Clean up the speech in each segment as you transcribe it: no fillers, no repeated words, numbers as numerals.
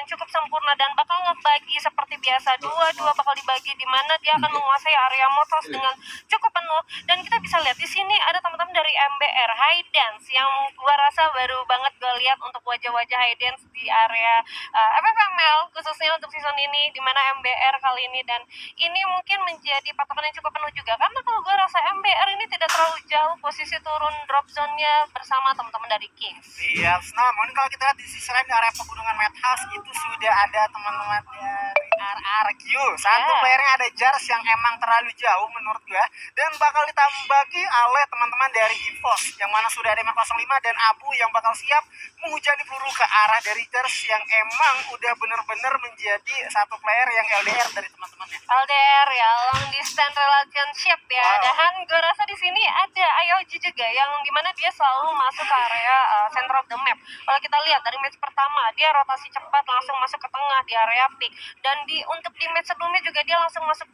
yang cukup sempurna dan bakal ngebagi seperti biasa, dua bakal dibagi di mana dia akan menguasai area motos dengan cukup penuh. Dan kita bisa lihat di sini ada teman-teman dari MBR High Dance yang gua rasa baru banget gue lihat untuk wajah-wajah high dance di area FFML khususnya untuk season ini, di mana MBR kali ini. Dan ini mungkin menjadi patokan yang cukup penuh juga karena kalau gue rasa MBR ini tidak terlalu jauh posisi turun drop zone-nya bersama teman-teman dari Kings. Iya, namun kalau kita lihat di sisi lain di area pegunungan Madhouse itu sudah ada teman-teman dari RRQ. Satu playernya ada Jars yang emang terlalu jauh menurut gua dan bakal ditambaki oleh teman-teman dari EVOS yang mana sudah ada M05 dan Abu yang bakal siap menghujani peluru ke arah dari Jars yang emang udah bener-bener menjadi satu player yang LDR dari teman-temannya. LDR ya, long distance relationship ya. Dan gue rasa di sini ada IOG juga yang dimana dia selalu masuk ke area center of the map. Kalau kita lihat dari match pertama dia rotasi cepat langsung masuk ke tengah di area pick, dan untuk di match sebelumnya juga dia langsung masuk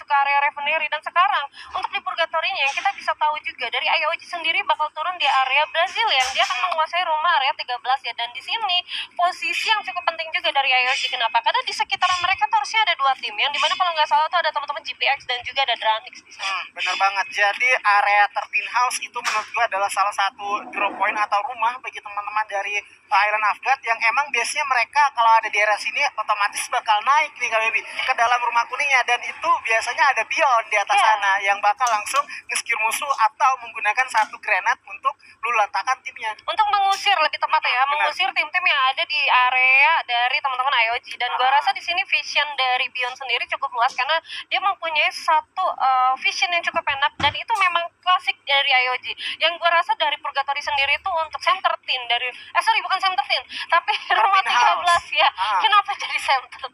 ke area Refinery. Dan sekarang untuk di Purgatorinya yang kita bisa tahu juga dari IOG sendiri bakal turun di area Brazil yang dia akan menguasai rumah area 13 ya. Dan di sini posisi yang cukup penting juga dari IOG. Kenapa? Karena di sekitaran mereka tuh harusnya ada dua tim yang dimana kalau nggak salah tuh ada teman-teman GPX dan juga ada Dranix di sana. Bener banget. Jadi area 13 House itu menurut gua adalah salah satu drop point atau rumah bagi teman-teman dari Island of God yang emang biasanya mereka kalau ada di area sini otomatis bakal naik nih Kak Baby ke dalam rumah kuningnya, dan itu biasanya ada Beyond di atas sana yang bakal langsung nge-secure musuh atau menggunakan satu granat untuk lu letakkan timnya. Untuk mengusir lebih tepat ya, mengusir tim-tim yang ada di area dari teman-teman IOG. Dan gua rasa di sini vision dari Beyond sendiri cukup luas karena dia mempunyai satu vision yang cukup enak dan itu memang klasik dari IOG. Yang gua rasa dari Purgatory sendiri itu untuk Sam 13 dari bukan Sam 13 tapi rumah 13 ya. Kenapa jadi Sam 13?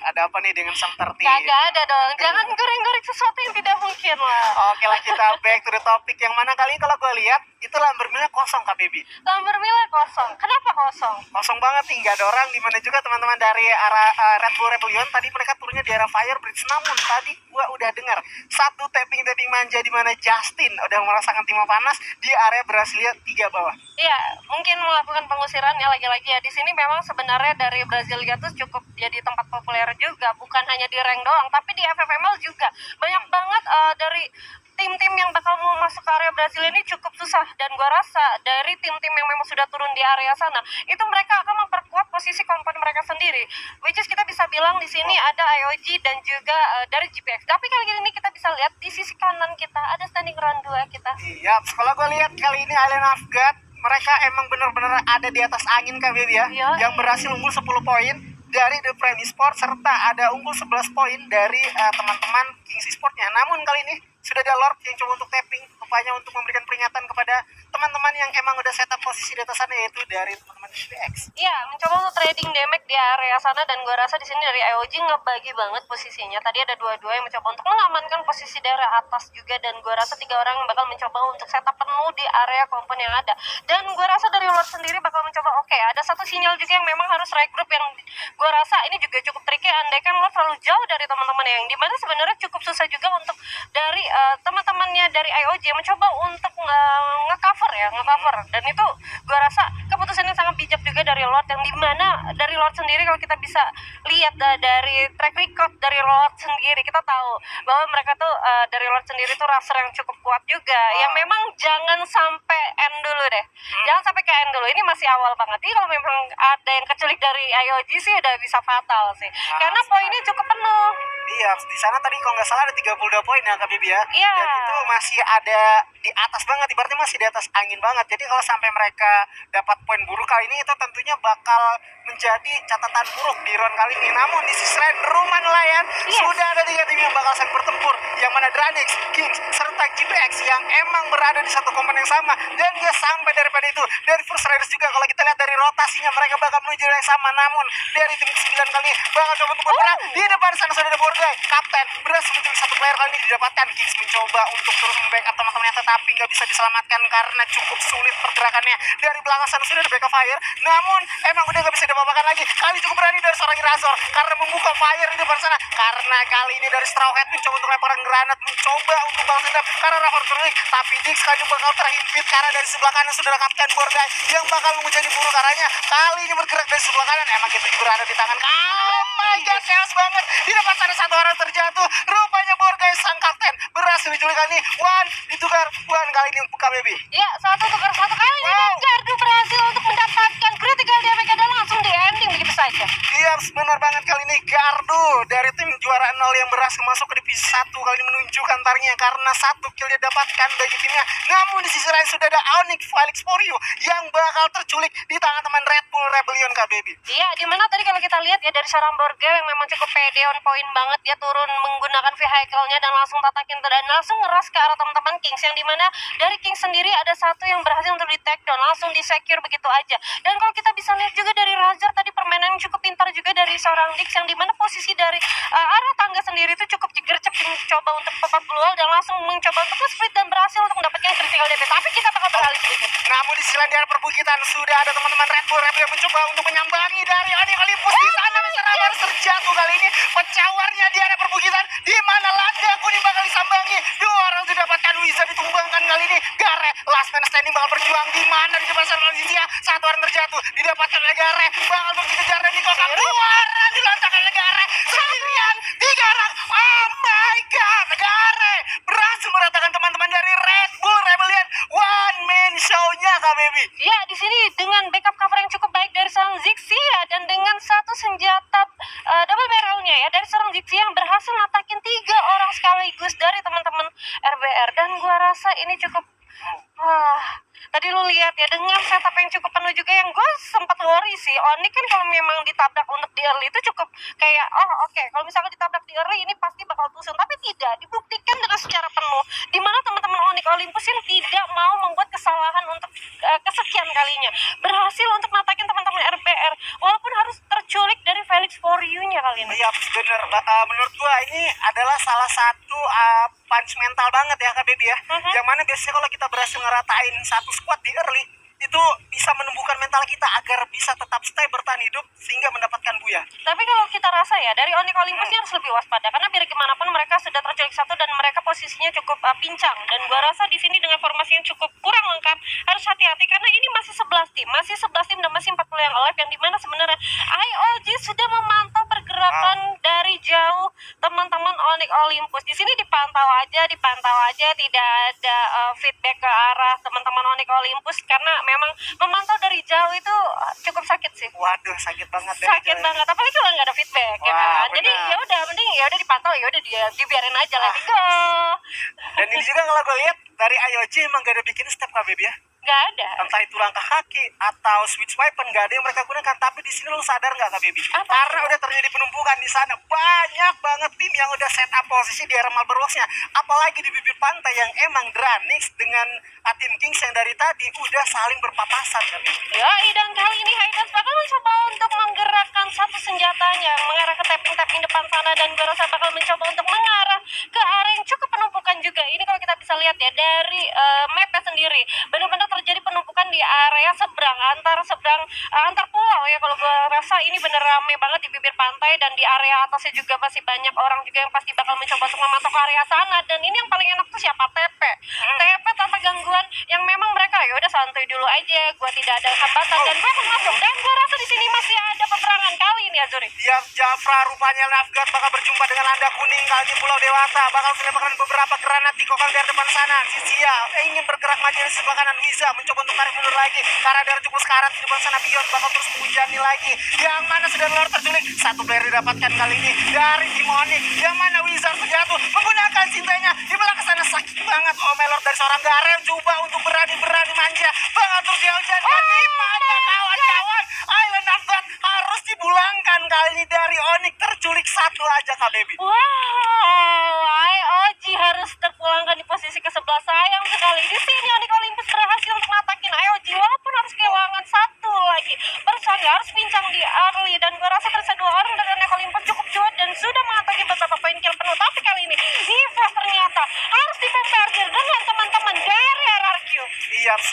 Ada apa nih dengan Sam 13? Kagak ada dong, jangan goreng-goreng sesuatu yang tidak mungkin lah. Oke lah, kita back to the topic yang mana kali ini kalau gue lihat itu Lamborghini kosong Kak Baby. Lamborghini kosong, kenapa kosong? Kosong banget nih, nggak ada orang. Dimana juga teman-teman dari arah Red Bull Rebellion tadi mereka turunnya di arah Fire Bridge. Namun tadi gue udah dengar satu tapping manja di mana Justin udah merasakan timah panas di area Brasilia 3 bawah. Iya, mungkin melakukan pengusiran ya lagi-lagi ya. Di sini memang sebenarnya dari Brasilia tuh cukup jadi tempat populer juga, bukan hanya di rank doang, tapi di FFML juga. Banyak banget dari tim-tim yang bakal mau masuk ke area Brasil ini cukup susah, dan gua rasa dari tim-tim yang memang sudah turun di area sana itu mereka akan memperkuat posisi kompon mereka sendiri, which is kita bisa bilang di sini ada IOG dan juga dari GPX. Tapi kali ini kita bisa lihat di sisi kanan kita ada standing round 2 kita. Iya, kalau gue lihat kali ini Island of God mereka emang benar-benar ada di atas angin Kak Baby ya. Yang berhasil unggul 10 poin dari The Prime Sport serta ada unggul 11 poin dari teman-teman Kings Esportnya. Namun kali ini sudah ada Lord yang coba untuk tapping, rupanya untuk memberikan peringatan kepada teman-teman yang emang udah setup posisi di atas sana, yaitu dari teman-teman GPX. Iya, mencoba untuk trading damage di area sana, dan gue rasa di sini dari IOG ngebagi banget posisinya. Tadi ada dua-dua yang mencoba untuk mengamankan posisi dari atas juga, dan gue rasa 3 orang bakal mencoba untuk setup penuh di area kompon yang ada. Dan gue rasa dari Lord sendiri bakal mencoba ada satu sinyal juga yang memang harus regroup, yang gue rasa ini juga cukup tricky andaikan Lord terlalu jauh dari teman-teman yang dimana sebenarnya cukup susah juga untuk dari teman-temannya dari IOJ mencoba untuk nge-cover, dan itu gue rasa keputusan yang sangat bijak juga dari Lord, yang dimana dari Lord sendiri kalau kita bisa lihat dari track record dari Lord sendiri kita tahu bahwa mereka tuh dari Lord sendiri tuh raser yang cukup kuat juga, yang memang jangan sampai end dulu deh, jangan sampai ke end dulu, ini masih awal banget. Jadi kalau memang ada yang keculik dari IOJ sih udah bisa fatal sih, karena poinnya cukup penuh. Iya, di sana tadi kalau nggak salah ada 32 poin ya Kak Bibi ya. Iya. Dan itu masih ada di atas banget, ibaratnya masih di atas angin banget. Jadi kalau sampai mereka dapat poin buruk kali ini itu tentunya bakal menjadi catatan buruk di round kali ini. Namun di sisi lain rumah nelayan sudah ada 3 tim yang bakal saling bertempur, yang mana Dranix, Kings, serta GPX yang emang berada di satu komponen yang sama. Dan dia sampai daripada itu dari First Riders juga, kalau kita lihat dari rotasinya mereka bakal menuju yang sama. Namun dari tim 9 kali ini bakal coba untuk berperang. Di depan sana sudah ada Borgai, kapten berhasil menjadi satu player kali ini didapatkan Diggs mencoba untuk terus membackup teman-temannya, tetapi nggak bisa diselamatkan karena cukup sulit pergerakannya. Dari belakang sana sudah ada backup fire, namun emang udah nggak bisa diapa-apakan lagi. Kali cukup berani dari seorang Razor karena membuka fire di depan sana. Karena kali ini dari Straw Hat mencoba untuk lemparan granat, mencoba untuk balas dendam karena Rafor terlik, tapi Diggs kali bakal terhimpit karena dari sebelah kanan sudah ada Kapten Borgai yang bakal menjadi buru karanya. Kali ini bergerak dari sebelah kanan, emang itu juga berada di tangan. Oh my god, chaos banget. Di depan sana satu orang terjatuh. Rupanya Borgai sang kapten berhasil diculik kali ini. One ditukar, One kali ini KBB. Ya, satu tukar satu kali ini dan Gardu berhasil untuk mendapatkan critical damage dan langsung di ending begitu saja. Iya, benar banget kali ini Gardu dari tim juara 0 yang berhasil masuk ke divisi 1 kali ini menunjukkan taringnya karena 1 kill dia dapatkan bagi timnya. Namun di sisi lain sudah ada Onyx Felix Porio yang bakal terculik di tangan teman Red Bull Rebellion KBB. Iya, dimana tadi kalau kita lihat ya dari seorang Borge yang memang cukup pede on point banget, dia turun menggunakan vehicle-nya dan langsung tatakin dan langsung ngeras ke arah teman-teman Kings, yang dimana dari Kings sendiri ada satu yang berhasil untuk di take down, langsung di secure begitu aja. Dan kalau kita bisa lihat juga dari Razor tadi permainan yang cukup pintar juga dari seorang Dix, yang dimana posisi dari arah tangga sendiri itu cukup jeger-ceking coba untuk pop keluar dan langsung mencoba untuk split dan berhasil untuk mendapatkan critical damage. Tapi kita bakal beralih sedikit. Namun di sisi lain di arah perbukitan sudah ada teman-teman Red Bull Rebellion mencoba untuk menyambangi dari Onyx Olympus. Di sana Mr. Rabar terjatuh kali ini pencawarnya di arah perbukitan, di mana Landa kuning bakal disambangi. Dua orang sudah dapatkan Wizard ditumbangkan kali ini. Gare last man standing bakal berjuang di mana di depan sana Malaysia. Satu orang terjatuh didapatkan oleh Gare, bakal dikejar dan dikokang. Dua orang dilontarkan oleh Gare sendirian, 3 orang. Oh my god, Gare berhasil meratakan teman-teman dari Red Bull Rebellion. One man show-nya Kak Baby. Ya, di sini dengan backup cover yang cukup baik dari seorang Zixia dan dengan satu senjata double barrel-nya ya dari seorang Zixia yang berhasil natakin 3 orang sekaligus dari teman-teman RBR, dan gua rasa ini cukup tadi lu lihat ya dengan setup yang cukup penuh juga, yang gue sempat worry sih. Oni kan kalau memang ditabrak untuk di early itu cukup kayak oke, kalau misalnya ditabrak di early ini pasti bakal tusuk, tapi tidak dibuktikan dengan secara penuh di mana teman-teman Onyx Olympus yang tidak mau membuat kesalahan untuk kesekian kalinya berhasil untuk natakin teman-teman RBR walaupun harus terculik dari Felix For You-nya kali ini. Iya bener, menurut gua ini adalah salah satu punch mental banget ya Kak Baby ya. Yang mana biasanya kalau kita berhasil ngeratain satu squad di early, itu bisa menumbuhkan mental kita agar bisa tetap stay bertahan hidup sehingga mendapatkan buya. Tapi kalau kita rasa ya dari Onyx Olympus ini harus lebih waspada karena biar gimana pun mereka sudah terculik satu dan mereka posisinya cukup pincang, dan gua rasa di sini dengan formasi yang cukup kurang lengkap harus hati-hati karena ini masih 11 tim dan masih 40 yang alive, yang dimana sebenarnya IOG sudah memantau pergerakan dari jauh teman-teman Onyx Olympus. Di sini dipantau aja tidak ada feedback ke arah teman-teman Onyx Olympus karena memang memantau dari jauh itu cukup sakit sih. Waduh, sakit banget. Sakit banget, apalagi kalau nggak ada feedback ya kan. Jadi ya udah, mending ya udah dipantau, ya udah dia dibiarin aja, let it go. Dan ini juga kalau gue lihat dari IOG emang gak ada bikin step Kak Baby ya. Nggak ada. Entah itu langkah kaki atau switch weapon, gak ada yang mereka gunakan. Tapi di sini lo sadar nggak Kak Baby? Apa? Karena udah terjadi penumpukan di sana, banyak banget tim yang udah set up posisi di area Marlborough-nya. Apalagi di bibir pantai yang emang Dranix dengan tim Kings yang dari tadi udah saling berpapasan Kak Baby. Ya, dan kali ini Haydens bakal mencoba untuk menggerakkan satu senjatanya mengarah ke tapping depan sana, dan gue rasa bakal mencoba untuk mengarah ke area yang cukup penumpukan juga. Ini kalau kita bisa lihat ya dari mapnya sendiri, benar-benar terjadi penumpukan di area seberang antar pulau ya. Kalau gue rasa ini bener rame banget di bibir pantai, dan di area atasnya juga masih banyak orang juga yang pasti bakal mencoba untuk memantau ke area sana. Dan ini yang paling enak tuh siapa? TP tanpa gangguan, yang memang mereka ya udah santuy dulu aja, gue tidak ada hambatan dan gue akan masuk. Dan gue rasa di sini masih ada peperangan kali ini Azuri. Yang Jafra rupanya Nafgat bakal berjumpa dengan Landa kuning kali di Pulau Dewata, bakal melemparkan beberapa granat di kokang dari depan sana. Sisia ingin bergerak maju di sebelah kanan, Wiza mencoba untuk tarik mundur lagi karena dari jemput sekarat di depan sana. Beyond bakal terus menghujani lagi, yang mana sudah luar terculik. Satu player didapatkan kali ini dari tim Onyx, yang mana Wizard terjatuh menggunakan cintanya di belakang sana. Sakit banget Melor dari seorang Garen, coba untuk berani manja, bakal terus dihujankan. Di mana kawan-kawan, Island of God harus dipulangkan kali ini dari Onyx, terculik satu aja Kak Baby. Wow, IOG harus terpulangkan di posisi ke-11. Sayang sekali di sini Onyx Olympus berhasil untuk ngatakin IOG walaupun harus kehilangan satu lagi. Personil harus pincang di early, dan gue rasa tersisa 2 orang dari Onyx Olympus cukup cuat dan sudah mengatasi beberapa poin kill penuh. Tapi kali ini Nifas ternyata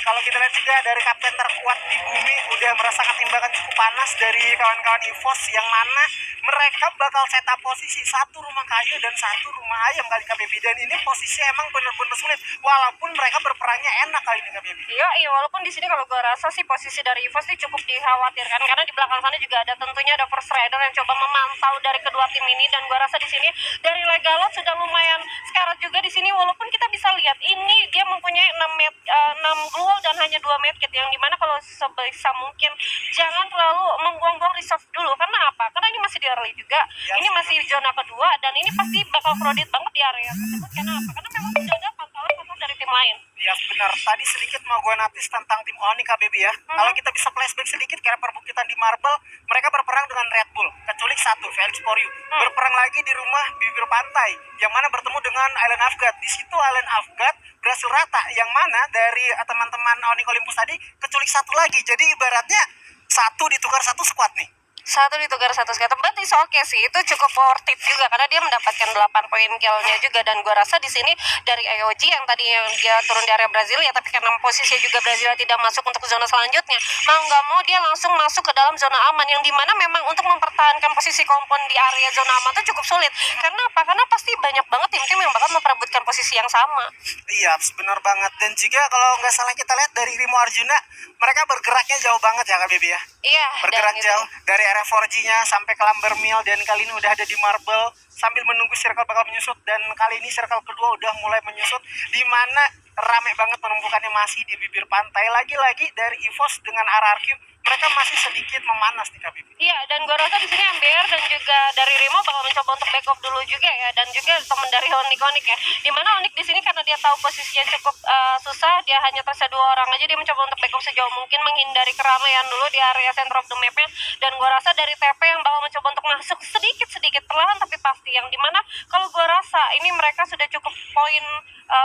kalau kita lihat juga dari kapten terkuat di bumi udah merasakan timbangan cukup panas dari kawan-kawan EVOS yang mana mereka bakal setup posisi satu rumah kayu dan satu rumah ayam kali KBB, dan ini posisi emang bener-bener sulit walaupun mereka berperangnya enak kali ini KBB. Iya, walaupun di sini kalau gue rasa sih posisi dari EVOS sih cukup dikhawatirkan karena di belakang sana juga ada tentunya ada First Rider yang coba memantau dari kedua tim ini, dan gue rasa di sini dari Legalot sudah lumayan sekarat juga di sini, walaupun kita bisa lihat ini dia mempunyai 6 glue dan hanya 2 medkit, yang dimana kalau sebisa mungkin jangan terlalu membuang-buang resource dulu. Karena apa? Karena ini masih di early juga, Ya, ini masih zona kedua, dan ini pasti bakal crowded banget di area tersebut. Karena apa? Karena memang tidak ada pantauan khusus dari tim lain. Iya benar, tadi sedikit mau gue notice tentang tim Oni KBB ya. Kalau kita bisa flashback sedikit ke perbukitan di Marble, mereka berperang dengan Red Bull, kecuali satu, Felix For You. Berperang lagi di rumah bibir pantai, yang mana bertemu dengan Island Afgat. Di situ Island Afgat berhasil rata, yang mana dari teman-teman Oni Olympus tadi kecuali satu lagi. Jadi ibaratnya satu ditukar satu squad nih. Satu ditukar satu squad, but it's okay sih, itu cukup worth it juga karena dia mendapatkan 8 poin killnya juga. Dan gua rasa di sini dari AOG yang tadi yang dia turun di area Brasilia, tapi karena posisinya juga Brasilia tidak masuk untuk zona selanjutnya, mau nggak mau dia langsung masuk ke dalam zona aman, yang dimana memang untuk mempertahankan posisi kompon di area zona aman itu cukup sulit. Karena apa? Karena pasti banyak banget tim-tim yang bakal memperebutkan posisi yang sama. Iya benar banget, dan juga kalau nggak salah kita lihat dari Rimo Arjuna, mereka bergeraknya jauh banget ya KBB ya. Iya, Bergerak dan jauh dari area 4G-nya sampai ke Lumber Mill, dan kali ini udah ada di Marble sambil menunggu circle bakal menyusut, dan kali ini circle kedua udah mulai menyusut, di mana rame banget penumpukannya masih di bibir pantai. Lagi-lagi dari EVOS dengan RRQ mereka masih sedikit memanas nih KBB. Iya, dan gue rasa di sini MBR dan juga dari Remo bakal mencoba untuk back off dulu juga ya, dan juga teman dari Onik ya. Dimana Onik di sini karena dia tahu posisinya cukup susah, dia hanya tersisa 2 orang aja, dia mencoba untuk back off sejauh mungkin menghindari keramaian dulu di area center of the map-nya. Dan gue rasa dari TP yang bakal mencoba untuk masuk sedikit perlahan tapi pasti, yang dimana kalau gue rasa ini mereka sudah cukup poin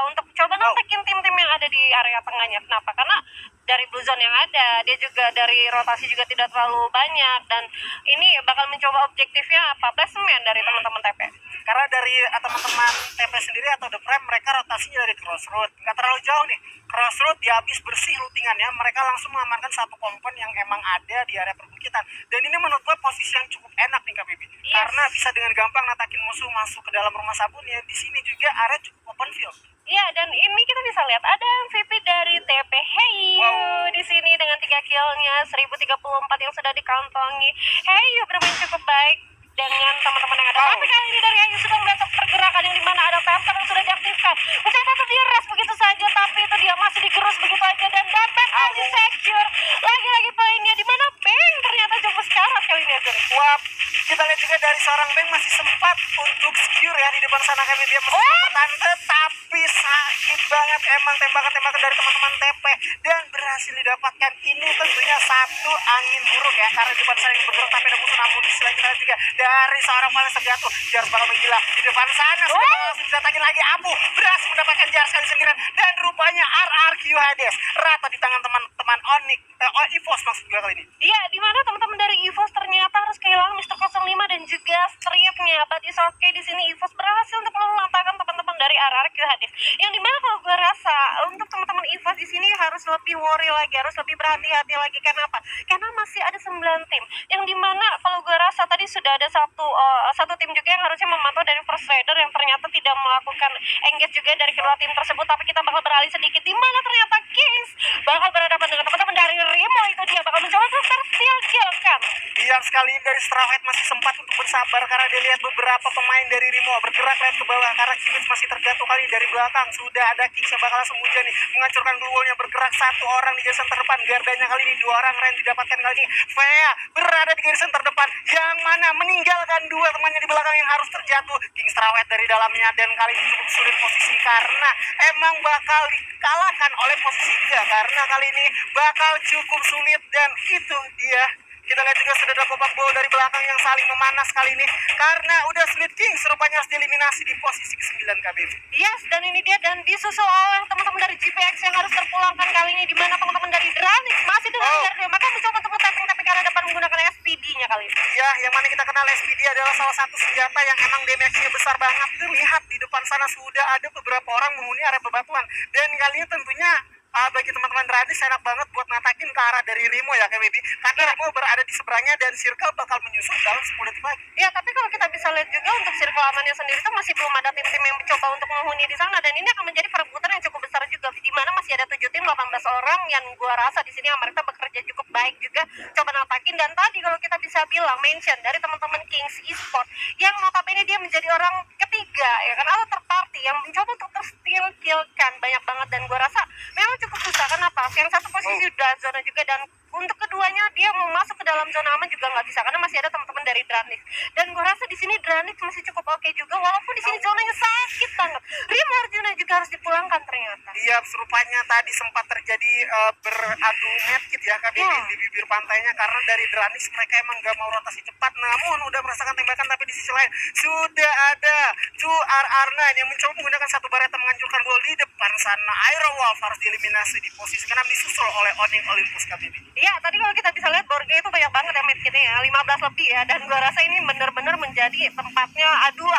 untuk coba nantekin tim-tim yang ada di area tengahnya. Kenapa? Karena dari blue zone yang ada, dia juga dari rotasi juga tidak terlalu banyak, dan ini bakal mencoba objektifnya apa? Placement dari teman-teman TP. Karena dari teman-teman TP sendiri atau The Prime, mereka rotasinya dari Crossroad, nggak terlalu jauh nih. Crossroad dia habis bersih lootingannya, mereka langsung mengamankan satu kompon yang emang ada di area perbukitan, dan ini menurut gue posisi yang cukup enak nih KBB. Yes. Karena bisa dengan gampang natakin musuh masuk ke dalam rumah sabun ya. Di sini juga area cukup open field. Iya, dan ini kita bisa lihat ada MVP dari TP Heyu di sini dengan 3 killnya, 1034 yang sudah dikantongi. Heyu bermain cukup baik dengan teman-teman yang ada. Tapi kali ini dari Heyu sudah melihat pergerakan yang dimana ada Panther yang sudah diaktifkan. Mencoba untuk di-res begitu saja, tapi itu dia masih digerus begitu aja, dan dapat kali secure. Lagi-lagi poinnya dimana Bang ternyata cukup sekarat kali ini. Wah, kita lihat juga dari seorang Bang masih sempat untuk secure ya di depan sana KBB, dia masih bertahan, tetapi sakit banget emang tembakan-tembakan dari teman-teman TP, dan berhasil didapatkan. Ini tentunya satu angin buruk ya, karena di depan sana yang bergerak tapi ada musuh, namun di sisi lain kita lihat juga dari seorang Valen Segatu, Jars bakal menggila di depan sana, sudah langsung ditatakin lagi. Abu berhasil mendapatkan Jars kali sendirian, dan rupanya RRQ Hades rata di tangan teman-teman Onik, EVOS maksud gue kali ini. Iya, dimana teman-teman dari EVOS ternyata harus kehilangan Mr. 05 dan juga stripnya. But it's okay, di sini EVOS berhasil untuk melantahkan teman-teman dari RRQ Hades. Yang dimana kalau gue rasa untuk teman-teman EVOS di sini harus lebih worry lagi, harus lebih berhati-hati lagi. Karena apa? Karena masih ada 9 tim. Yang dimana kalau gue rasa tadi sudah ada satu tim juga yang harusnya memantau dari First Rider yang ternyata tidak melakukan engage juga dari kedua tim tersebut. Tapi kita bakal beralih sedikit, dimana ternyata Kings bakal berhadapan dengan teman-teman dari Rimo. Itu dia bakal mencoba untuk tersteal kill kan. Yang sekali ini dari Straw Hat masih sempat untuk bersabar karena dia lihat beberapa pemain dari Rimo bergerak lihat ke bawah, karena Kimmich masih terjatuh kali dari belakang. Sudah ada Kings yang bakal langsung hujan nih, menghancurkan blue wall-nya. Bergerak satu orang di garisan terdepan, gardanya kali ini 2 orang Ren didapatkan kali ini. Vea berada di garisan terdepan, yang mana meninggalkan 2 temannya di belakang yang harus terjatuh. King Straw Hat dari dalamnya, dan kali ini cukup sulit posisi karena emang bakal dikalahkan oleh posisi 3, karena kali ini bakal cukup sulit. Dan itu dia, kita lihat juga sudah ada babak bola dari belakang yang saling memanas kali ini, karena udah sulit. Kings rupanya harus dieliminasi di posisi ke-9 KBB. Yes, dan ini dia, dan disusul oleh teman-teman dari GPX yang harus terpulangkan kali ini, dimana teman-teman dari Dranix masih dengan garda, maka mencoba untuk tapping tapi karena dapat menggunakan SPD-nya kali ini. Ya, yang mana kita kenal SPD adalah salah satu senjata yang emang damage-nya besar banget. Itu lihat di depan sana sudah ada beberapa orang menghuni area bebatuan, dan kali ini tentunya bagi teman-teman Radis enak banget buat natakin ke arah dari Rimo ya Kak Baby, karena Iya. Rimo berada di seberangnya dan circle bakal menyusul dalam 10 detik lagi. Ya, tapi kalau kita bisa lihat juga untuk circle amannya sendiri tuh masih belum ada tim-tim yang mencoba untuk menghuni di sana, dan ini akan menjadi perebutan yang cukup besar juga, di mana masih ada 7 tim 18 orang yang gua rasa di sini mereka bekerja cukup baik juga coba natakin. Dan tadi kalau kita bisa bilang mention dari teman-teman Kings Esport yang notabene dia menjadi orang ketiga ya kan, atau third party yang mencoba untuk terskill-killkan banyak banget, dan gua rasa memang cukup susah. Kenapa? Yang satu posisi udah zona juga, dan untuk keduanya dia mau masuk ke dalam zona aman juga nggak bisa karena masih ada teman-teman dari Dranix. Dan gue rasa di sini Dranix masih cukup oke juga, walaupun di sini zonanya sakit banget. Rimo Arjuna juga harus dipulangkan ternyata. Iya, serupanya tadi sempat terjadi beradu medkit ya Kak Baby di bibir pantainya, karena dari Dranix mereka emang gak mau rotasi cepat, namun udah merasakan tembakan. Tapi di sisi lain sudah ada Cu RR9 yang mencoba menggunakan satu bareta menghancurkan gol di depan sana. Iron Wolf harus dieliminasi di posisi ke-6 disusul oleh Oning Olympus Kak Baby. Iya, tadi kalau kita bisa lihat Borge itu banyak banget ya medkitnya ya, 15 lebih ya, dan gue rasa ini bener-bener menjadi tempatnya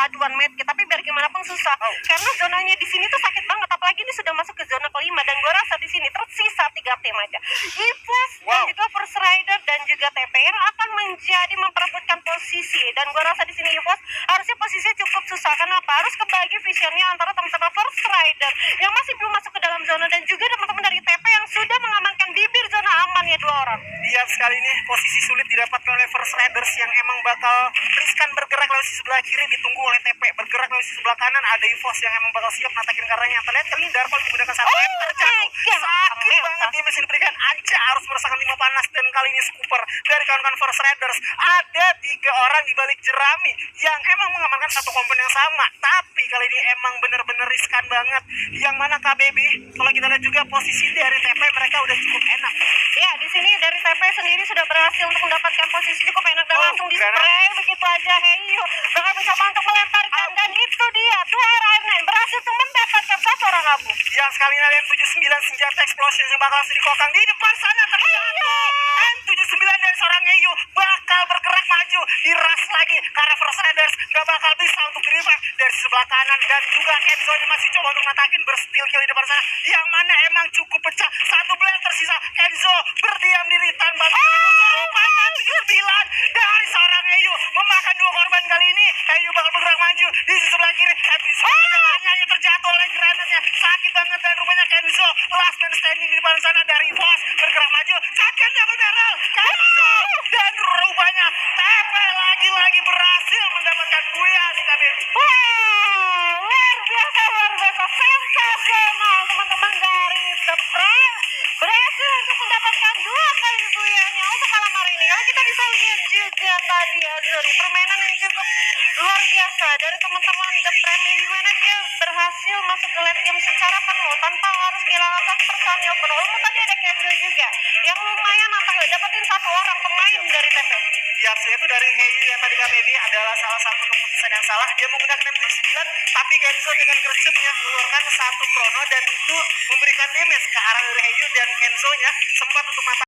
aduan medkit. Tapi biar gimana pun susah, karena zonanya di sini tuh sakit banget, apalagi ini sudah masuk ke zona kelima, dan gue rasa di sini tersisa 3 tim aja, EVOS dan juga First Rider dan juga TP yang akan menjadi memperebutkan posisi. Dan gue rasa di sini EVOS harusnya posisinya cukup susah, kenapa? Harus kebagi visionnya antara teman-teman First Rider yang masih belum masuk ke dalam zona, dan juga teman-teman dari TP yang sudah mengamankan bibir zona amannya 2 orang. Iya, sekali ini posisi sulit didapatkan oleh First Riders yang emang bakal riskan bergerak lewat sisi sebelah kiri, ditunggu oleh TP. Bergerak lewat sisi sebelah kanan ada EVOS yang emang bakal siap natakin karanya. Terlihat kali Darkol menggunakan satu terjatuh. Sakit banget dia masih diberikan Anca, harus merasakan timah panas, dan kali ini Scooper dari kawan-kawan First Riders. Ada 3 orang di balik jerami yang emang mengamankan satu komponen yang sama, tapi kali ini emang bener-bener riskan banget. Yang mana KBB, kalau kita lihat juga posisi dari TP mereka udah cukup enak. Ya, di sini dari TP sendiri sudah berhasil untuk mendapatkan posisi cukup enak dan langsung di spray begitu aja. Heyo bakal mencoba untuk melemparkan, dan itu dia tuh RM9 berhasil tuh mendapatkan 1 orang abu. Yang sekali ini ada M79 senjata explosion yang bakal dikokang di depan sana terjatuh. M79 dari seorang Eyu bakal bergerak maju, diras lagi karena First Riders gak bakal bisa untuk revive dari sebelah kanan, dan juga Kenzo masih coba untuk ngatakin bersteal kill di depan sana, yang mana emang cukup pecah. 1 blade tersisa, Kenzo berdiam diri tanpa rupanya 9 dari seorang Eyu memakan 2 korban. Kali ini Eyu bakal bergerak maju di sisi sebelah kiri. Hanya terjatuh oleh granatnya, sakit banget, dan rupanya Kenzo last man standing di depan sana dari Boss bergerak maju, sakit double barrel Kenzo, dan rupanya TP lagi-lagi berhasil mendapatkan buya di KBB. Luar biasa sensasional teman-teman dari The Prank berhasil untuk mendapatkan 2 kali buyanya untuk malam hari ini. Kalau kita bisa lihat juga tadi ya, Zuri, permainan yang cukup luar biasa dari teman-teman The Prank, di mana dia berhasil masuk ke late game secara penuh tanpa harus kehilangan personil penuh. Walaupun tadi ada Kenzo juga yang lumayan dapetin 1 orang pemain dari TP. Ya, itu dari Heyu yang tadi KBB adalah salah satu keputusan yang salah. Dia menggunakan M79, tapi Kenzo dengan gercepnya mengeluarkan 1 krono, dan itu memberikan damage ke arah dari Heyu, dan Kenzo nya sempat untuk mata